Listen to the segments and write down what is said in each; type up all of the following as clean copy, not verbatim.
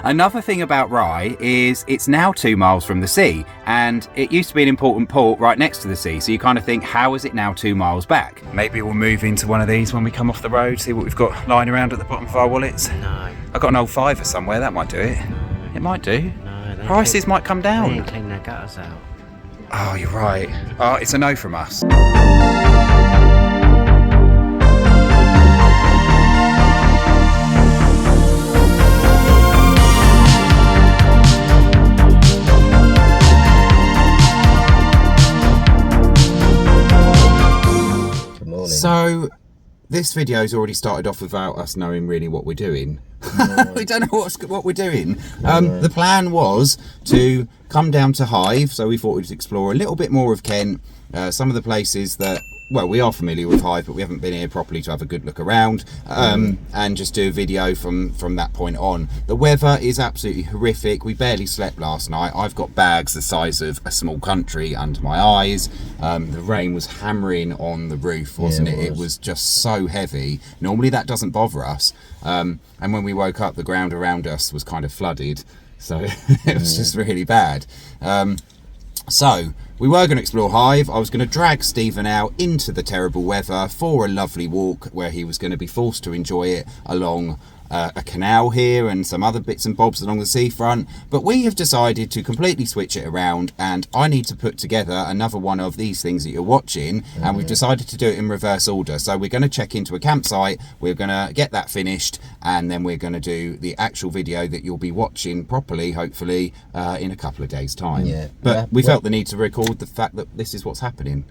Another thing about Rye is it's now 2 miles from the sea, and it used to be an important port right next to the sea, so you kind of think, how is it now 2 miles back? Maybe we'll move into one of these when we come off the road, see what we've got lying around at the bottom of our wallets. No. I've got an old fiver somewhere, that might do it. It might do. No, Prices might come down. They ain't clean their gutters out. Oh, you're right. Oh, it's a no from us. So, this video's already started off without us knowing really what we're doing. No. We don't know what we're doing. The plan was to come down to Hive, so we thought we'd explore a little bit more of Kent, some of the places that, well, we are familiar with Hive, but we haven't been here properly to have a good look around, and just do a video from that point on. The weather is absolutely horrific. We barely slept last night. I've got bags the size of a small country under my eyes. The rain was hammering on the roof, wasn't it? It was just so heavy. Normally that doesn't bother us. And when we woke up, the ground around us was kind of flooded. So it was just really bad. So we were going to explore Hive. I was going to drag Stephen out into the terrible weather for a lovely walk where he was going to be forced to enjoy it along a canal here and some other bits and bobs along the seafront. But we have decided to completely switch it around, and I need to put together another one of these things that you're watching, and we've decided to do it in reverse order. So we're going to check into a campsite, we're going to get that finished, and then we're going to do the actual video that you'll be watching properly, hopefully, in a couple of days' time. But we felt the need to record the fact that this is what's happening.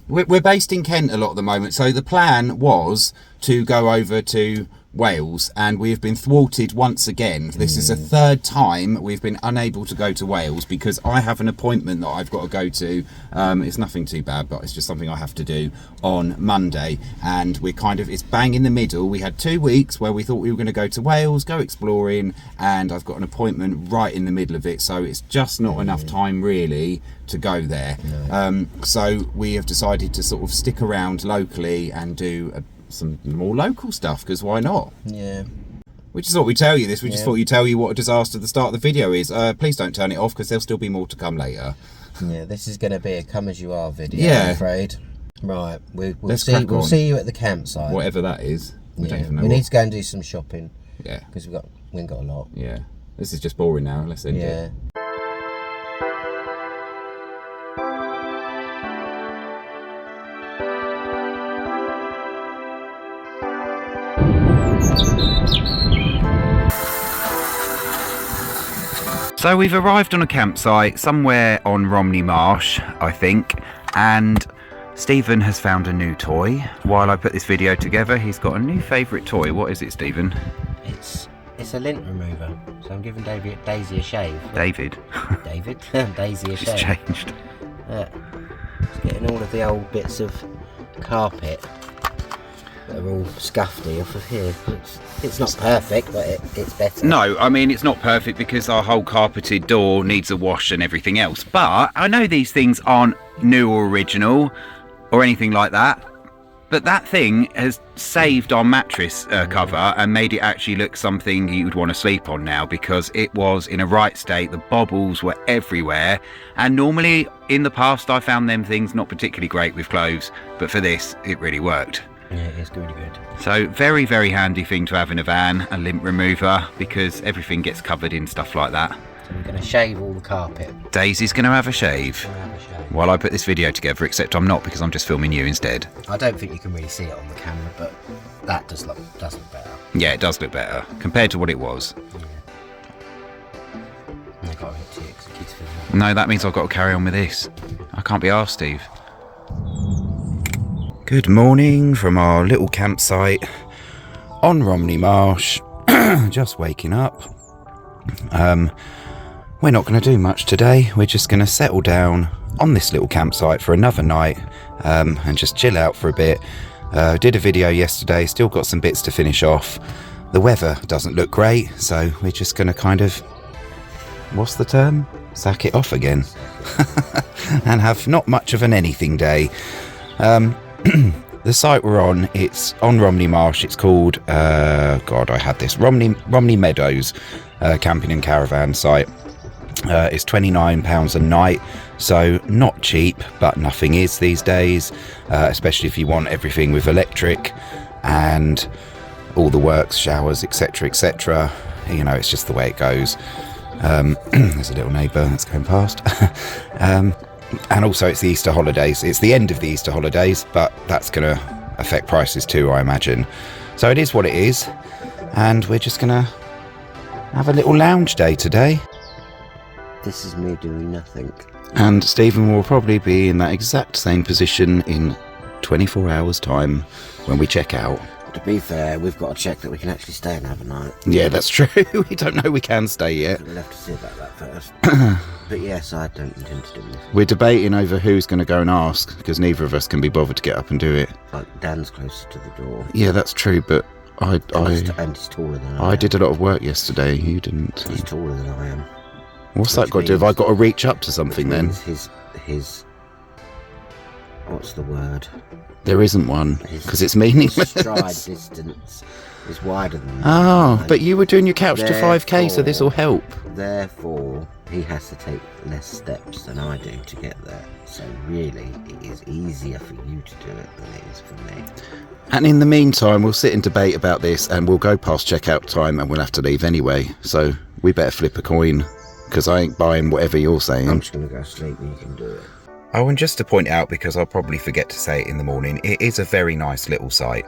We're based in Kent a lot at the moment, so the plan was to go over to Wales, and we have been thwarted once again. This is the third time we've been unable to go to Wales because I have an appointment that I've got to go to. It's nothing too bad, but it's just something I have to do on Monday, and we're kind of, it's bang in the middle. We had 2 weeks where we thought we were going to go to Wales, go exploring, and I've got an appointment right in the middle of it, so it's just not enough time really to go there. So we have decided to sort of stick around locally and do some more local stuff, because why not? We just thought we'd tell you this. We just thought we'd tell you what a disaster the start of the video is. Please don't turn it off, because there'll still be more to come later. This is going to be a come as you are video, I'm afraid. Right, we'll see you at the campsite, whatever that is. We don't even know. We need to go and do some shopping, because we ain't got a lot. This is just boring now. Let's end it. So we've arrived on a campsite somewhere on Romney Marsh, I think, and Stephen has found a new toy. While I put this video together, he's got a new favourite toy. What is it, Stephen? It's a lint remover, so I'm giving Daisy a shave. David? Daisy a shave. She's changed. It's getting all of the old bits of carpet that are all scuffy off of here. It's not perfect, but it's better. No, I mean, it's not perfect because our whole carpeted door needs a wash and everything else. But I know these things aren't new or original or anything like that. But that thing has saved our mattress cover and made it actually look something you would want to sleep on now, because it was in a right state. The bobbles were everywhere. And normally in the past I found them things not particularly great with clothes. But for this, it really worked. Yeah, it's really good. So very, very handy thing to have in a van, a lint remover, because everything gets covered in stuff like that. So we're going to shave all the carpet. Daisy's going to have a shave while I put this video together, except I'm not, because I'm just filming you instead. I don't think you can really see it on the camera, but that does look better. Yeah, it does look better compared to what it was. I've got to hit you because the kids feel like... No, that means I've got to carry on with this. I can't be arsed, Steve. Good morning from our little campsite on Romney Marsh. Just waking up. We're not going to do much today. We're just going to settle down on this little campsite for another night, and just chill out for a bit. Did a video yesterday, still got some bits to finish off. The weather doesn't look great, so we're just going to kind of, what's the term? Sack it off again. And have not much of an anything day. The site we're on, it's on Romney Marsh. It's called, God, I had this, Romney Meadows. camping and caravan site. It's £29 a night, so not cheap, but nothing is these days, especially if you want everything with electric and all the works, showers, etc, etc. You know, it's just the way it goes. There's a little neighbour that's going past. And also it's the Easter holidays. It's the end of the Easter holidays, but that's going to affect prices too, I imagine. So it is what it is, and we're just going to have a little lounge day today. This is me doing nothing. And Stephen will probably be in that exact same position in 24 hours time when we check out. To be fair, we've got to check that we can actually stay and have a night. Yeah, that's true. We don't know we can stay yet. We'll have to see about that first. But yes, I don't intend to do anything. We're debating over who's going to go and ask, because neither of us can be bothered to get up and do it. Like, Dan's closer to the door. Yeah, that's true, but And he's taller than I am. I did a lot of work yesterday. You didn't. He's taller than I am. What's that got to do? Have I got to reach up to something then? His what's the word? There isn't one, because it's meaningless. His stride distance is wider than mine. Oh, but you were doing your couch to 5k, so this will help. Therefore, he has to take less steps than I do to get there. So really, it is easier for you to do it than it is for me. And in the meantime, we'll sit and debate about this, and we'll go past checkout time, and we'll have to leave anyway. So we better flip a coin, because I ain't buying whatever you're saying. I'm just going to go sleep and you can do it. Oh, and just to point out, because I'll probably forget to say it in the morning, it is a very nice little site.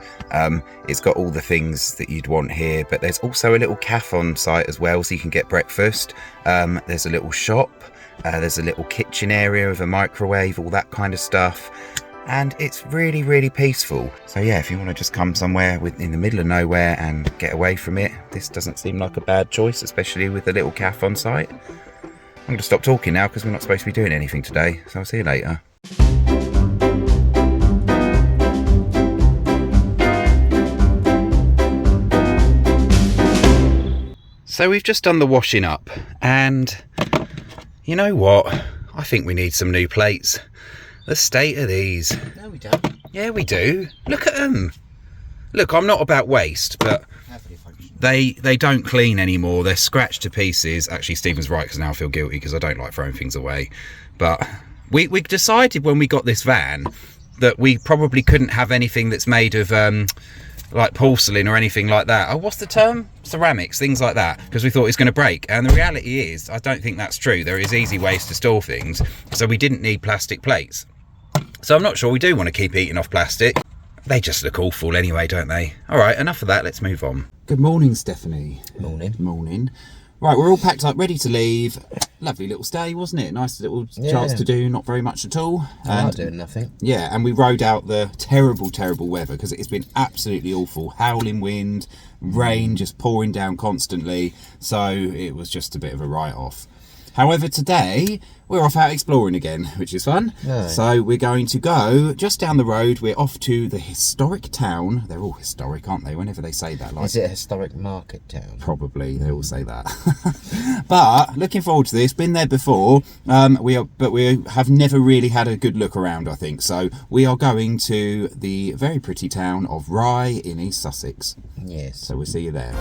It's got all the things that you'd want here, but there's also a little cafe on site as well, so you can get breakfast. There's a little shop, there's a little kitchen area with a microwave, all that kind of stuff. And it's really, really peaceful. So yeah, if you want to just come somewhere in the middle of nowhere and get away from it, this doesn't seem like a bad choice, especially with the little cafe on site. I'm going to stop talking now because we're not supposed to be doing anything today, so I'll see you later. So we've just done the washing up, and you know what? I think we need some new plates. The state of these. No, we don't. Yeah, we do. Look at them. Look, I'm not about waste, but they don't clean anymore. They're scratched to pieces. Actually, Stephen's right, because now I feel guilty because I don't like throwing things away. But we decided when we got this van that we probably couldn't have anything that's made of like porcelain or anything like that. Oh, what's the term? Ceramics, things like that, because we thought it was going to break. And the reality is, I don't think that's true. There is easy ways to store things, so we didn't need plastic plates. So I'm not sure we do want to keep eating off plastic. They just look awful anyway, don't they? All right, enough of that. Let's move on. Good morning, Stephanie. Morning. Morning. Right, we're all packed up, ready to leave. Lovely little stay, wasn't it? Nice little chance to do not very much at all. I'm not doing nothing. Yeah, and we rode out the terrible, terrible weather, because it's been absolutely awful. Howling wind, rain just pouring down constantly. So it was just a bit of a write-off. However, today we're off out exploring again, which is fun. Right. So we're going to go just down the road. We're off to the historic town. They're all historic, aren't they? Whenever they say that, like, is it a historic market town? Probably, they all say that. But looking forward to this. Been there before. We have never really had a good look around, I think. So we are going to the very pretty town of Rye in East Sussex. Yes. So we'll see you there.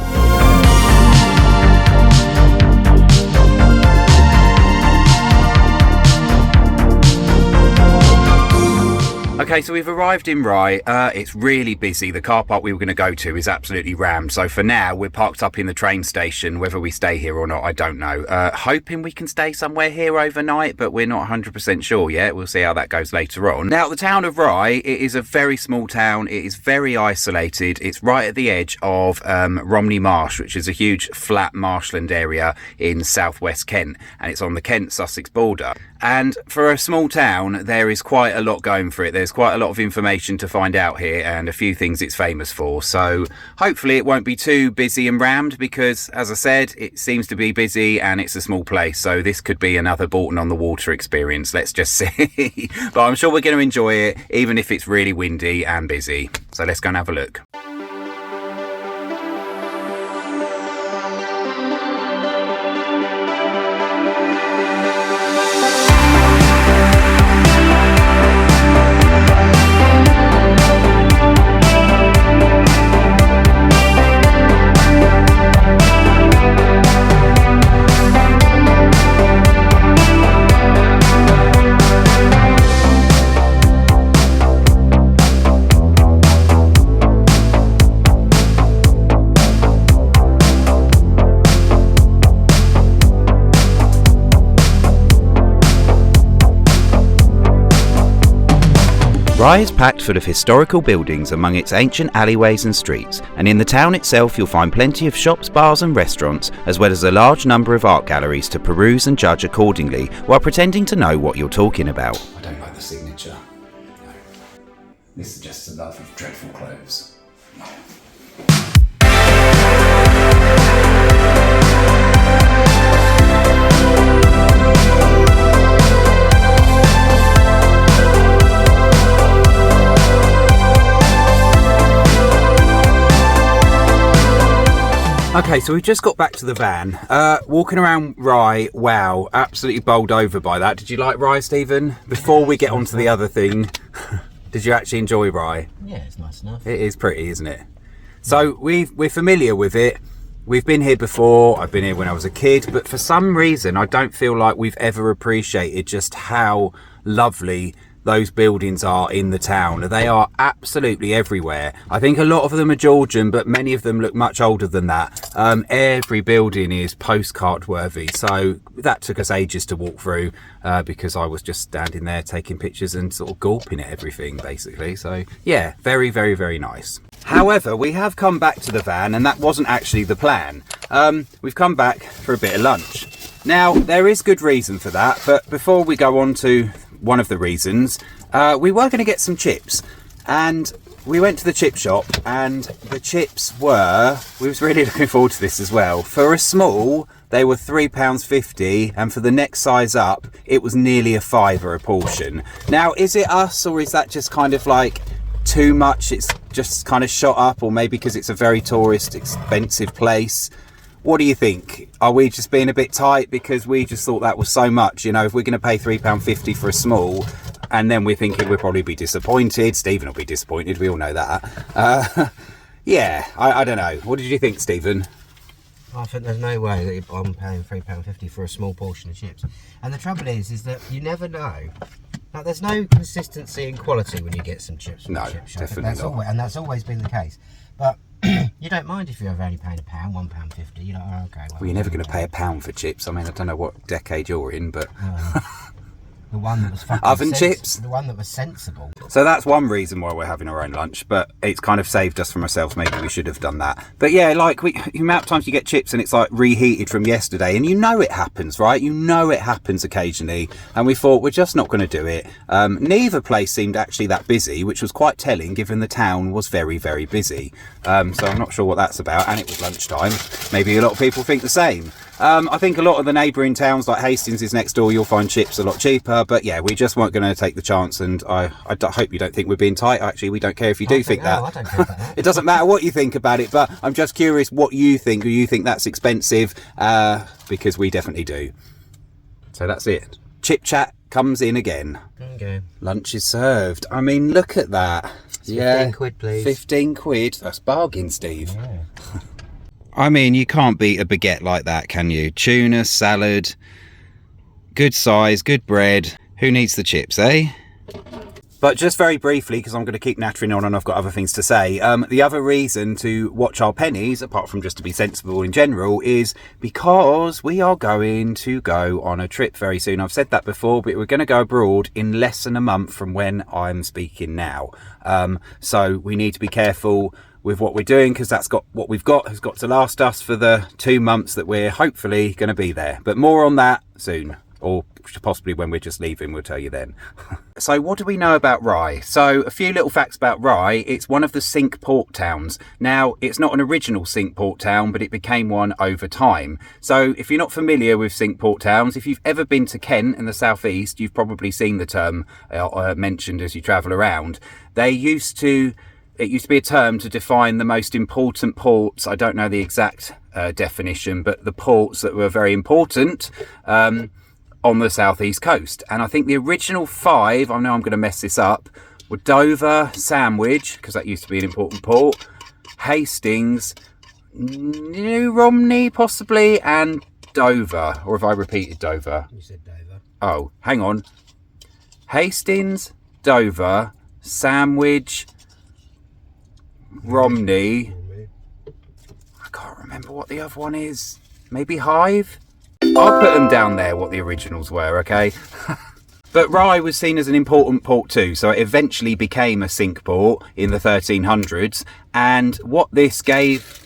Okay, so we've arrived in Rye. It's really busy. The car park we were going to go to is absolutely rammed. So for now, we're parked up in the train station. Whether we stay here or not, I don't know. Hoping we can stay somewhere here overnight, but we're not 100% sure yet. We'll see how that goes later on. Now, the town of Rye, it is a very small town. It is very isolated. It's right at the edge of Romney Marsh, which is a huge flat marshland area in southwest Kent. And it's on the Kent-Sussex border. And for a small town, there is quite a lot going for it. There's quite a lot of information to find out here, and a few things it's famous for. So hopefully it won't be too busy and rammed, because as I said, it seems to be busy and it's a small place. So this could be another Bolton on the Water experience. Let's just see. But I'm sure we're going to enjoy it, even if it's really windy and busy. So let's go and have a look. Rye is packed full of historical buildings among its ancient alleyways and streets, and in the town itself you'll find plenty of shops, bars and restaurants, as well as a large number of art galleries to peruse and judge accordingly while pretending to know what you're talking about. I don't like the signature. No. This suggests a love of dreadful clothes. No. Okay, so we've just got back to the van. Walking around Rye, wow, absolutely bowled over by that. Did you like Rye, Stephen? Before we get on to the other thing, did you actually enjoy Rye? Yeah, it's nice enough. It is pretty, isn't it? So we're familiar with it. We've been here before. I've been here when I was a kid, but for some reason, I don't feel like we've ever appreciated just how lovely those buildings are in the town. They are absolutely everywhere. I think a lot of them are Georgian, but many of them look much older than that. Every building is postcard worthy, so that took us ages to walk through because I was just standing there taking pictures and sort of gulping at everything basically. So yeah, very, very, very nice. However, we have come back to the van, and that wasn't actually the plan. We've come back for a bit of lunch. Now, there is good reason for that, but before we go on to one of the reasons, we were going to get some chips, and we went to the chip shop, and the chips were, we was really looking forward to this as well. For a small, they were £3.50, and for the next size up, it was nearly £5 a portion. Now, is it us, or is that just kind of like too much? It's just kind of shot up, or maybe because it's a very tourist expensive place? What do you think? Are we just being a bit tight because we just thought that was so much? You know, if we're going to pay £3.50 for a small, and then we're thinking we'll probably be disappointed. Stephen will be disappointed, we all know that. Yeah, I don't know. What did you think, Stephen? I think there's no way that I'm paying £3.50 for a small portion of chips. And the trouble is that you never know. Like, there's no consistency in quality when you get some chips from the chip shop. Definitely not. And that's always been the case. But you don't mind if you're only paying £1, £1.50. You're like, oh, okay. Well, you're never going to pay £1 for chips. I mean, I don't know what decade you're in, but the one that was fucking oven chips. The one that was sensible. So that's one reason why we're having our own lunch, but it's kind of saved us from ourselves. Maybe we should have done that. But yeah, like the amount of times you get chips and it's like reheated from yesterday, and you know it happens, right? You know it happens occasionally, and we thought we're just not going to do it. Neither place seemed actually that busy, which was quite telling given the town was very, very busy. So I'm not sure what that's about, and it was lunchtime. Maybe a lot of people think the same. I think a lot of the neighbouring towns like Hastings is next door, you'll find chips a lot cheaper, but yeah, we just weren't going to take the chance, and I hope you don't think we're being tight. Actually, we don't care if you do think that. I don't care about that. It doesn't matter what you think about it, but I'm just curious what you think. Do you think that's expensive? Because we definitely do. So that's it. Chip chat comes in again. Okay. Lunch is served. I mean, look at that. Yeah. 15 quid, please. 15 quid. That's bargain, Steve. Yeah. I mean, you can't beat a baguette like that, can you? Tuna, salad, good size, good bread. Who needs the chips, eh? But just very briefly, because I'm going to keep nattering on and I've got other things to say, the other reason to watch our pennies, apart from just to be sensible in general, is because we are going to go on a trip very soon. I've said that before, but we're going to go abroad in less than a month from when I'm speaking now. So we need to be careful with what we're doing, because that's got what we've got has got to last us for the 2 months that we're hopefully going to be there. But more on that soon, or possibly when we're just leaving, we'll tell you then. So what do we know about Rye? So a few little facts about Rye. It's one of the Cinque Port towns. Now, it's not an original Cinque Port town, but it became one over time. So if you're not familiar with Cinque Port towns, if you've ever been to Kent in the southeast, you've probably seen the term mentioned as you travel around. It used to be a term to define the most important ports. I don't know the exact definition, but the ports that were very important on the southeast coast. And I think the original 5, I know I'm going to mess this up, were Dover, Sandwich, because that used to be an important port, Hastings, New Romney possibly, and Dover. Or have I repeated Dover? You said Dover. Oh, hang on. Hastings, Dover, Sandwich, Romney. I can't remember what the other one is. Maybe Hive? I'll put them down there, what the originals were, okay? But Rye was seen as an important port too, so it eventually became a sink port in the 1300s. And what this gave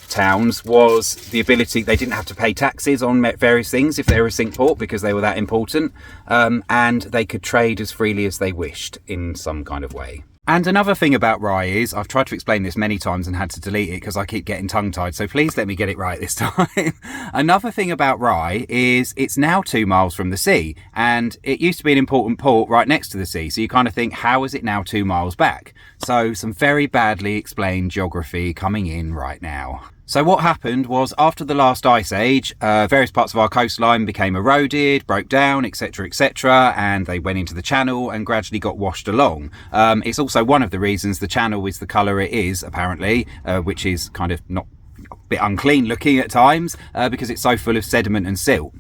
towns was the ability, they didn't have to pay taxes on various things if they were a sink port because they were that important, and they could trade as freely as they wished in some kind of way. And another thing about Rye is, I've tried to explain this many times and had to delete it because I keep getting tongue-tied, so please let me get it right this time. Another thing about Rye is it's now 2 miles from the sea, and it used to be an important port right next to the sea, so you kind of think, how is it now 2 miles back? So some very badly explained geography coming in right now. So what happened was, after the last ice age, various parts of our coastline became eroded, broke down, etc, and they went into the channel and gradually got washed along. It's also one of the reasons the channel is the colour it is, apparently, which is kind of not a bit unclean looking at times, because it's so full of sediment and silt.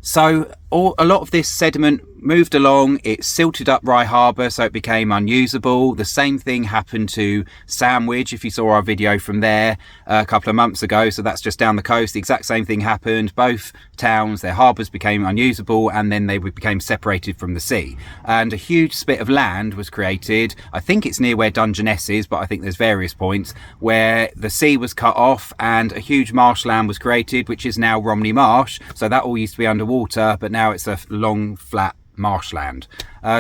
So a lot of this sediment moved along, it silted up Rye Harbour so it became unusable. The same thing happened to Sandwich, if you saw our video from there a couple of months ago, so that's just down the coast. The exact same thing happened. Both towns, their harbours became unusable, and then they became separated from the sea, and a huge spit of land was created. I think it's near where Dungeness is, but I think there's various points where the sea was cut off and a huge marshland was created, which is now Romney Marsh. So that all used to be underwater, but now it's a long flat marshland.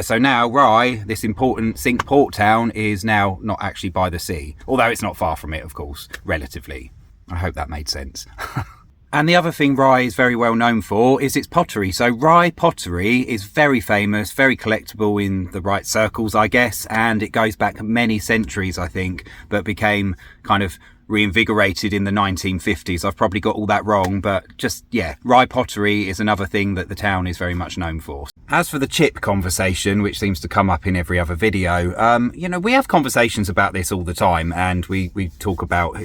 So now Rye, this important sink port town, is now not actually by the sea, although it's not far from it, of course, relatively. I hope that made sense. And the other thing Rye is very well known for is its pottery. So Rye pottery is very famous, very collectible in the right circles, I guess, and it goes back many centuries, I think, but became kind of reinvigorated in the 1950s. I've probably got all that wrong, but just, yeah, Rye pottery is another thing that the town is very much known for. As for the chip conversation, which seems to come up in every other video, you know, we have conversations about this all the time, and we talk about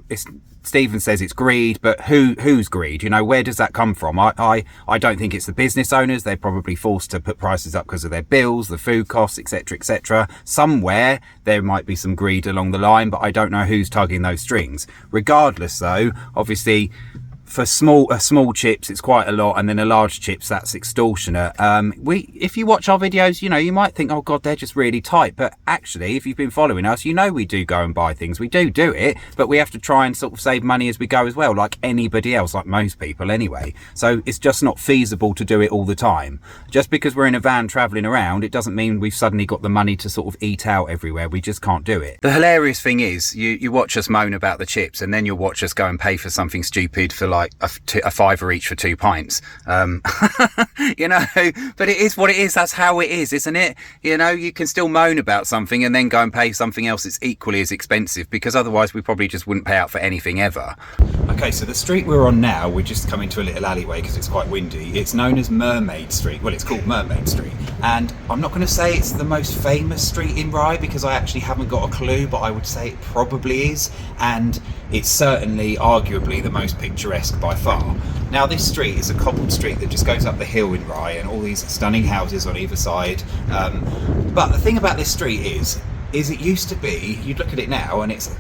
it's, Stephen says it's greed, but who's greed? You know, where does that come from? I don't think it's the business owners. They're probably forced to put prices up because of their bills, the food costs, etc. Somewhere there might be some greed along the line, but I don't know who's tugging those strings. Regardless though, obviously for small chips it's quite a lot, and then a large chips, that's extortionate. If you watch our videos, you know, you might think, oh god, they're just really tight, but actually if you've been following us, you know we do go and buy things, we do it, but we have to try and sort of save money as we go as well, like anybody else, like most people anyway. So it's just not feasible to do it all the time. Just because we're in a van traveling around, it doesn't mean we've suddenly got the money to sort of eat out everywhere. We just can't do it. The hilarious thing is, you watch us moan about the chips, and then you'll watch us go and pay for something stupid for like a £5 each for 2 pints. You know, but it is what it is. That's how it is, isn't it? You know, you can still moan about something and then go and pay something else that's equally as expensive, because otherwise we probably just wouldn't pay out for anything ever. Okay, so the street we're on now, we're just coming to a little alleyway because it's quite windy. It's known as Mermaid Street. Well, it's called Mermaid Street, and I'm not going to say it's the most famous street in Rye because I actually haven't got a clue, but I would say it probably is, and it's certainly arguably the most picturesque by far. Now this street is a cobbled street that just goes up the hill in Rye, and all these stunning houses on either side, but the thing about this street is it used to be, you'd look at it now and it's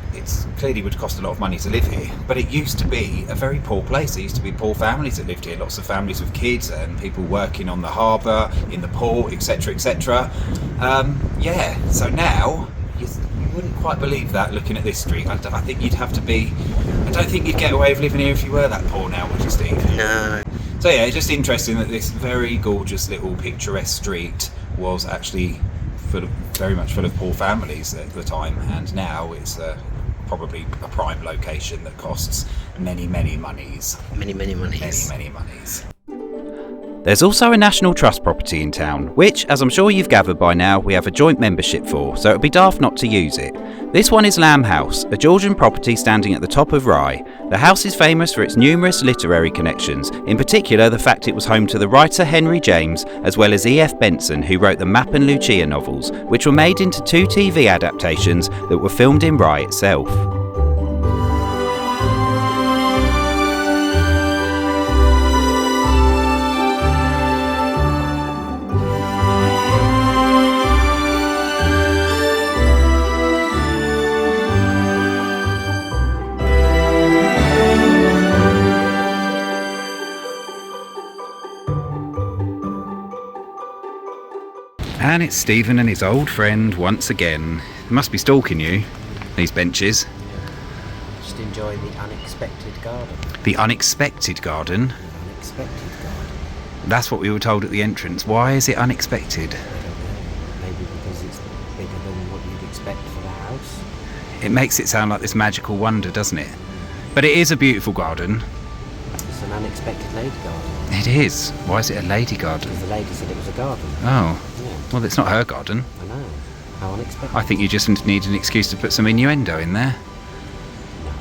clearly would cost a lot of money to live here, but it used to be a very poor place. There used to be poor families that lived here, lots of families with kids and people working on the harbour, in the port, etc. Yeah, so now you wouldn't quite believe that looking at this street. I think you'd have to be, I don't think you'd get away with living here if you were that poor now, would you, Steve? No. So yeah, it's just interesting that this very gorgeous little picturesque street was actually very much full of poor families at the time, and now it's probably a prime location that costs many monies. Many monies. There's also a National Trust property in town, which, as I'm sure you've gathered by now, we have a joint membership for, so it'd be daft not to use it. This one is Lamb House, a Georgian property standing at the top of Rye. The house is famous for its numerous literary connections, in particular the fact it was home to the writer Henry James, as well as E.F. Benson, who wrote the Map and Lucia novels, which were made into 2 TV adaptations that were filmed in Rye itself. And it's Stephen and his old friend once again. They must be stalking you, these benches. Just enjoy the unexpected garden. The unexpected garden? The unexpected garden. That's what we were told at the entrance. Why is it unexpected? I don't know. Maybe because it's bigger than what you'd expect for the house. It makes it sound like this magical wonder, doesn't it? But it is a beautiful garden. It's an unexpected lady garden. It is. Why is it a lady garden? Because the lady said it was a garden. Oh. Yeah. Well, it's not her garden. I know. How unexpected. I think you just need an excuse to put some innuendo in there. No.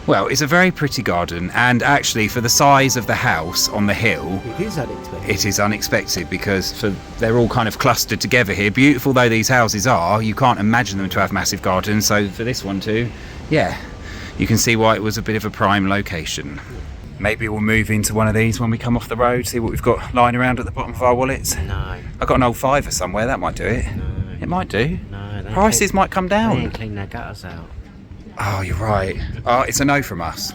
Well, it's a very pretty garden, and actually for the size of the house on the hill, It is unexpected. it is unexpected because they're all kind of clustered together here. Beautiful though these houses are, you can't imagine them to have massive gardens, so for this one too, yeah, you can see why it was a bit of a prime location. Maybe we'll move into one of these when we come off the road, see what we've got lying around at the bottom of our wallets. No. I've got an old fiver somewhere, that might do it. No. It might do. No. They Prices might come They down. ain't clean their gutters out. Oh, you're right. Oh, it's a no from us.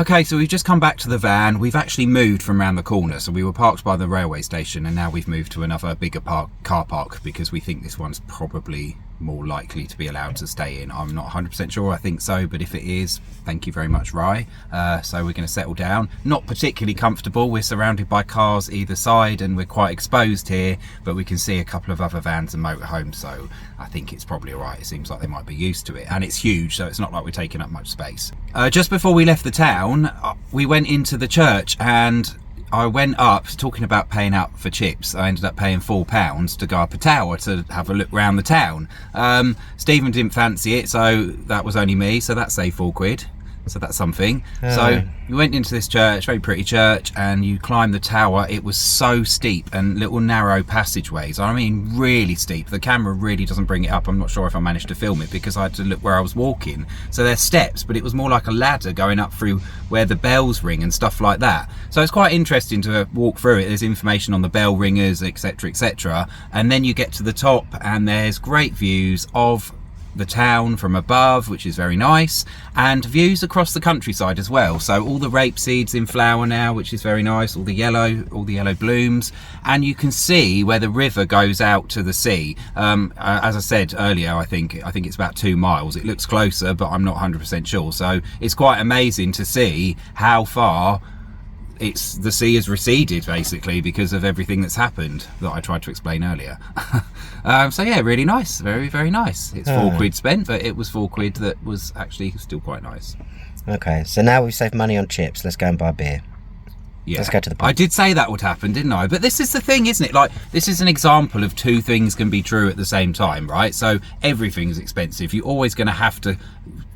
Okay, so we've just come back to the van. We've actually moved from around the corner. So we were parked by the railway station and now we've moved to another bigger car park because we think this one's probably more likely to be allowed to stay in. I'm not 100% sure, I think so, but if it is, thank you very much, Rye. So we're going to settle down. Not particularly comfortable. We're surrounded by cars either side and we're quite exposed here, but we can see a couple of other vans and motorhomes, so I think it's probably all right. It seems like they might be used to it, and it's huge, so it's not like we're taking up much space. Just before we left the town, we went into the church and I went up, talking about paying out for chips, I ended up paying £4 to go up a tower to have a look round the town. Stephen didn't fancy it, so that was only me, so that saved £4. So that's something. So we went into this church, very pretty church, and you climb the tower. It was so steep and little narrow passageways. I mean, really steep. The camera really doesn't bring it up. I'm not sure if I managed to film it because I had to look where I was walking. So there's steps, but it was more like a ladder going up through where the bells ring and stuff like that. So it's quite interesting to walk through it. There's information on the bell ringers, etc., etc. And then you get to the top and there's great views of the town from above, which is very nice, and views across the countryside as well. So all the rape seeds in flower now, which is very nice, all the yellow blooms, and you can see where the river goes out to the sea. As I said earlier, I think it's about 2 miles. It looks closer, but I'm not 100% sure. So it's quite amazing to see how far the sea has receded, basically, because of everything that's happened that I tried to explain earlier. So yeah, really nice, very, very nice. It's £4 spent, but it was £4 that was actually still quite nice. Okay, so now we've saved money on chips, let's go and buy beer. Yeah. Let's go to the pub. I did say that would happen, didn't I? But this is the thing, isn't it? Like, this is an example of two things can be true at the same time, right? So everything's expensive. You're always going to have to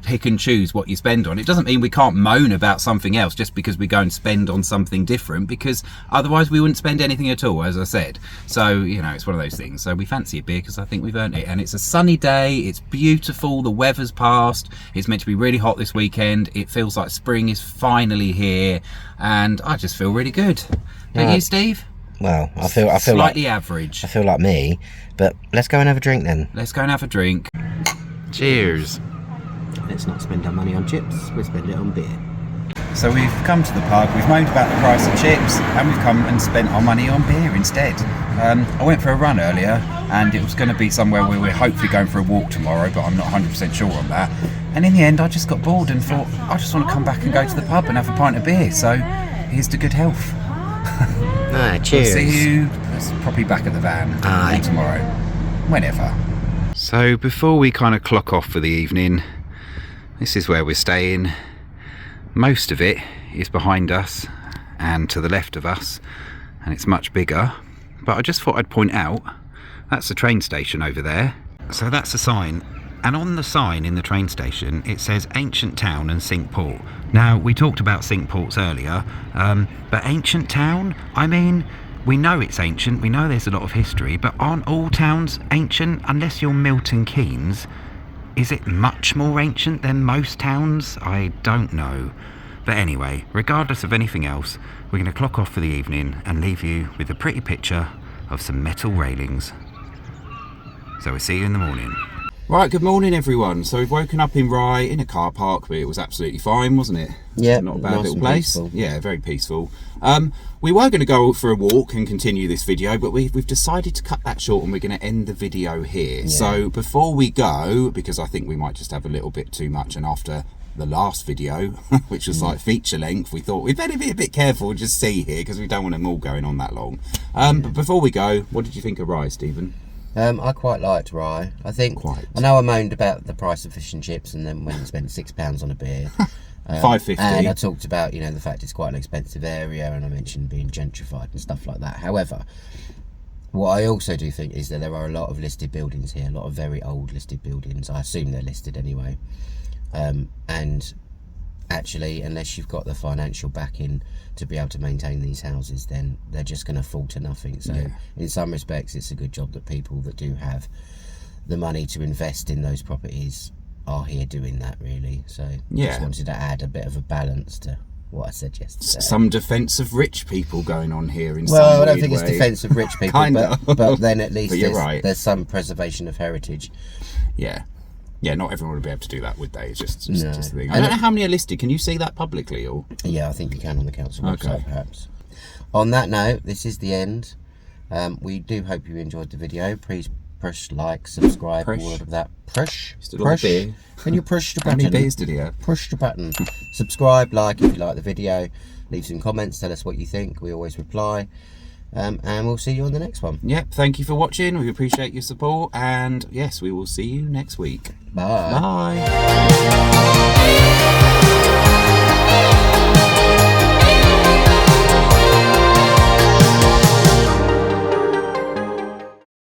pick and choose what you spend on. It doesn't mean we can't moan about something else just because we go and spend on something different, because otherwise we wouldn't spend anything at all, as I said. So, you know, it's one of those things. So we fancy a beer because I think we've earned it. And it's a sunny day, it's beautiful, the weather's passed, it's meant to be really hot this weekend, it feels like spring is finally here, and I just feel really good. Don't you, Steve? Well, I feel slightly like average. I feel like me, but let's go and have a drink then. Let's go and have a drink. Cheers. Let's not spend our money on chips, we'll spend it on beer. So we've come to the pub, we've moaned about the price of chips, and we've come and spent our money on beer instead. I went for a run earlier, and it was going to be somewhere where we're hopefully going for a walk tomorrow, but I'm not 100% sure on that. And in the end, I just got bored and thought, I just want to come back and go to the pub and have a pint of beer, so here's to good health. Cheers. We'll see you probably back at the van tomorrow, whenever. So before we kind of clock off for the evening, this is where we're staying. Most of it is behind us and to the left of us, and it's much bigger. But I just thought I'd point out, that's the train station over there. So that's a sign, and on the sign in the train station it says Ancient Town and Cinque Port. Now, we talked about Cinque Ports earlier, but Ancient Town, I mean, we know it's ancient, we know there's a lot of history, but aren't all towns ancient unless you're Milton Keynes? Is it much more ancient than most towns? I don't know. But anyway, regardless of anything else, we're going to clock off for the evening and leave you with a pretty picture of some metal railings. So we'll see you in the morning. Right, good morning everyone. So we've woken up in Rye in a car park, but it was absolutely fine, wasn't it? Yeah, not a bad nice little place. Peaceful. Yeah, very peaceful. We were going to go for a walk and continue this video, but we've decided to cut that short and we're going to end the video here. Yeah. So before we go, because I think we might just have a little bit too much, and after the last video, which was like feature length, we thought we'd better be a bit careful and just see here, because we don't want them all going on that long. But before we go, what did you think of Rye, Stephen? I quite liked Rye. I know I moaned about the price of fish and chips, and then when I spent £6 on a beer. £5.50. And I talked about, the fact it's quite an expensive area, and I mentioned being gentrified and stuff like that. However, what I also do think is that there are a lot of listed buildings here, a lot of very old listed buildings. I assume they're listed anyway. And actually, unless you've got the financial backing to be able to maintain these houses, then they're just going to fall to nothing. So in some respects, it's a good job that people that do have the money to invest in those properties are here doing that, really. So just wanted to add a bit of a balance to what I said yesterday. Some defence of rich people going on here in well, some I don't think way. it's defence of rich people, but then at least there's some preservation of heritage. Yeah, not everyone would be able to do that, would they? It's just the thing. I And don't know how many are listed. Can you see that publicly? Or yeah, I think you can on the council website, perhaps. On that note, this is the end. We do hope you enjoyed the video. Please push like, subscribe, all of that. Push. Can you push the button? How many beers did he have? Push the button. Subscribe, like if you like the video. Leave some comments. Tell us what you think. We always reply. And we'll see you on the next one. Yep, thank you for watching. We appreciate your support. And yes, we will see you next week. Bye. Bye.